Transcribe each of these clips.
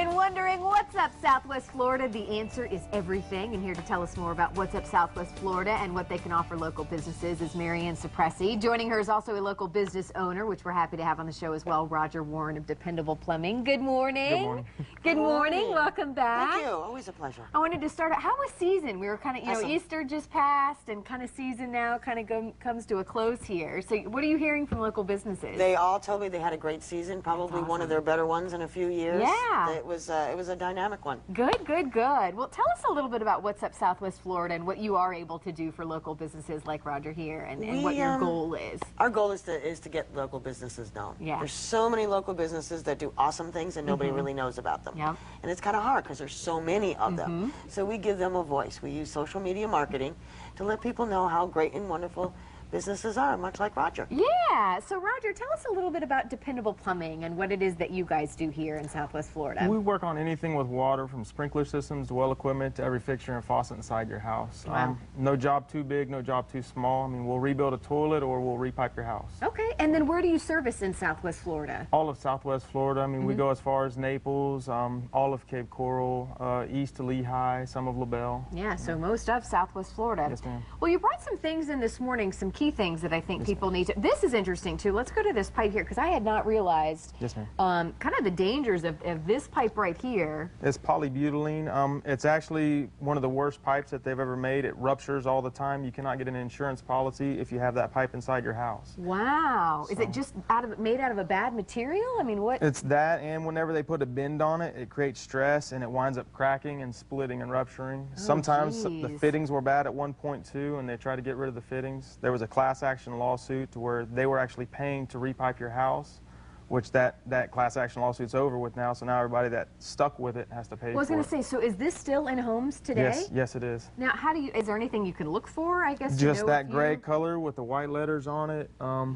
been wondering what's up Southwest Florida, the answer is everything. And here to tell us more about what's up Southwest Florida and what they can offer local businesses is Marianne Suppressi. Joining her is also a local business owner, which we're happy to have on the show as well, Roger Warren of Dependable Plumbing. Good morning. Good morning. Good morning. Welcome back. Thank you. Always a pleasure. I wanted to start out, how was season? We were kind of, Awesome. Easter just passed and kind of season now kind of comes to a close here. So what are you hearing from local businesses? They all told me they had a great season, probably awesome. one of their better ones in a few years. Yeah. It was a dynamic one. Good, good, good. Well, tell us a little bit about what's up Southwest Florida and what you are able to do for local businesses like Roger here and what your goal is. Our goal is to get local businesses known. Yeah. There's so many local businesses that do awesome things and nobody really knows about them. Yep. And it's kind of hard because there's so many of them. So we give them a voice. We use social media marketing to let people know how great and wonderful businesses are, much like Roger. Yeah. So, Roger, tell us a little bit about Dependable Plumbing and what it is that you guys do here in Southwest Florida. We work on anything with water, from sprinkler systems to well equipment to every fixture and faucet inside your house. Wow. No job too big, no job too small. I mean, we'll rebuild a toilet or we'll repipe your house. Okay. And then where do you service in Southwest Florida? All of Southwest Florida. I mean, we go as far as Naples, all of Cape Coral, east to Lehigh, some of LaBelle. Yeah, so most of Southwest Florida. Yes, ma'am. Well, you brought some things in this morning, some key things that I think people need to. This is interesting, too. Let's go to this pipe here, because I had not realized Yes, ma'am. kind of the dangers of this pipe right here. It's polybutylene. It's actually one of the worst pipes that they've ever made. It ruptures all the time. You cannot get an insurance policy if you have that pipe inside your house. Wow. Is it just made out of a bad material? I mean, what? It's that, and whenever they put a bend on it, it creates stress, and it winds up cracking and splitting and rupturing. Sometimes the geez. fittings were bad at one point, too, and they tried to get rid of the fittings. There was a class action lawsuit to where they were actually paying to repipe your house, which that class action lawsuit's over with now, so now everybody that stuck with it has to pay for it. I was going to say, so is this still in homes today? Yes, it is. Now, is there anything you can look for, I guess? Just to know that gray color with the white letters on it.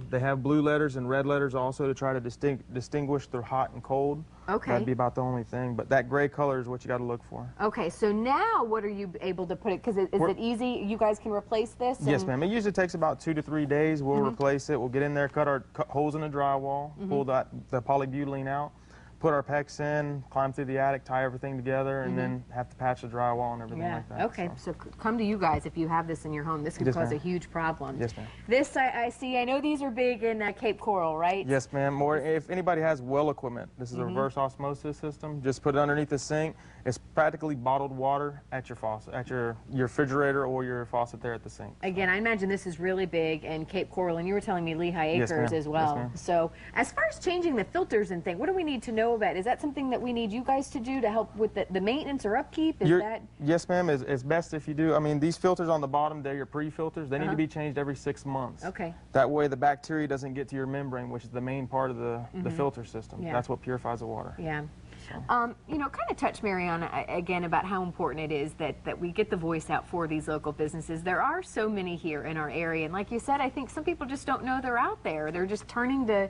They have blue letters and red letters also to try to distinguish the hot and cold. Okay. That'd be about the only thing, but that gray color is what you got to look for. Okay, so now what are you able to put it? Because is it easy? You guys can replace this? Yes, ma'am. It usually takes about 2 to 3 days. We'll replace it. We'll get in there, cut holes in the drywall, pull the polybutylene out, put our PEX in, climb through the attic, tie everything together, and then have to patch the drywall and everything like that. Okay, so come to you guys if you have this in your home. This could cause a huge problem. Yes, ma'am. This, I see, I know these are big in Cape Coral, right? Yes, ma'am. Or if anybody has well equipment, this is a reverse osmosis system. Just put it underneath the sink. It's practically bottled water at your faucet, at your refrigerator or your faucet there at the sink. Again, I imagine this is really big in Cape Coral, and you were telling me Lehigh Acres as well. Yes, ma'am. So as far as changing the filters and things, what do we need to know about? Is that something that we need you guys to do to help with the maintenance or upkeep? Yes, ma'am. It's best if you do. I mean, these filters on the bottom, they're your pre-filters. They need to be changed every 6 months. Okay. That way the bacteria doesn't get to your membrane, which is the main part of the filter system. Yeah. That's what purifies the water. Yeah. So. You know, kind of touch, Marianne, again about how important it is that we get the voice out for these local businesses. There are so many here in our area, and like you said, I think some people just don't know they're out there. They're just turning to,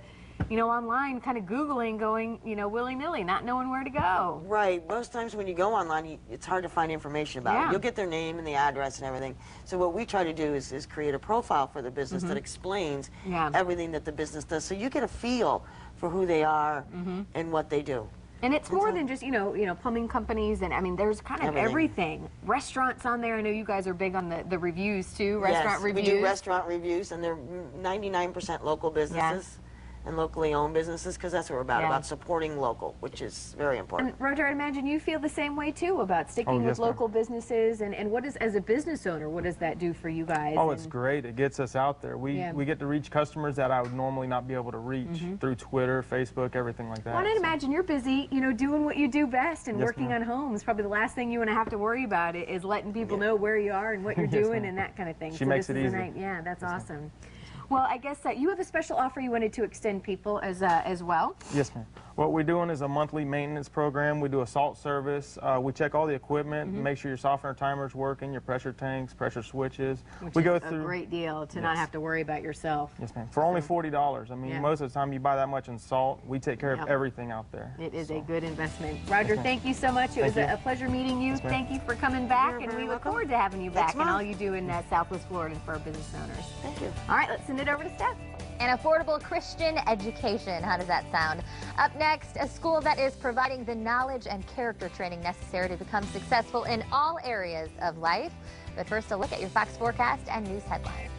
you know, online, kind of Googling, going, you know, willy-nilly, not knowing where to go. Right. Most times when you go online, it's hard to find information about it. You'll get their name and the address and everything. So what we try to do is create a profile for the business that explains everything that the business does, so you get a feel for who they are and what they do. And it's more than just, you know, plumbing companies, and I mean, there's kind of everything. Restaurants on there. I know you guys are big on the reviews too. Restaurant reviews. We do restaurant reviews, and they're 99% local businesses. And locally owned businesses, because that's what we're about supporting local, which is very important. And Roger, I imagine you feel the same way too about sticking with local businesses, and what is, as a business owner, what does that do for you guys? Oh, it's great. It gets us out there. We get to reach customers that I would normally not be able to reach through Twitter, Facebook, everything like that. Well, I'd imagine you're busy, you know, doing what you do best and working on homes. Probably the last thing you want to have to worry about is letting people know where you are and what you're doing and that kind of thing. She makes it easy. Yeah, that's awesome. Well, I guess you have a special offer you wanted to extend people as well. Yes, ma'am. What we're doing is a monthly maintenance program. We do a salt service. We check all the equipment, make sure your softener timer's working, your pressure tanks, pressure switches. Which is a great deal to not have to worry about yourself. Yes, ma'am. For only $40. I mean, most of the time you buy that much in salt, we take care of everything out there. It is a good investment. Roger, thank you so much. It was a pleasure meeting you. Thank you for coming back, and we look forward to having you back and all you do in Southwest Florida for our business owners. Thank you. All right, let's send it over to Steph. And affordable Christian education. How does that sound? Up next, a school that is providing the knowledge and character training necessary to become successful in all areas of life. But first, a look at your Fox forecast and news headlines.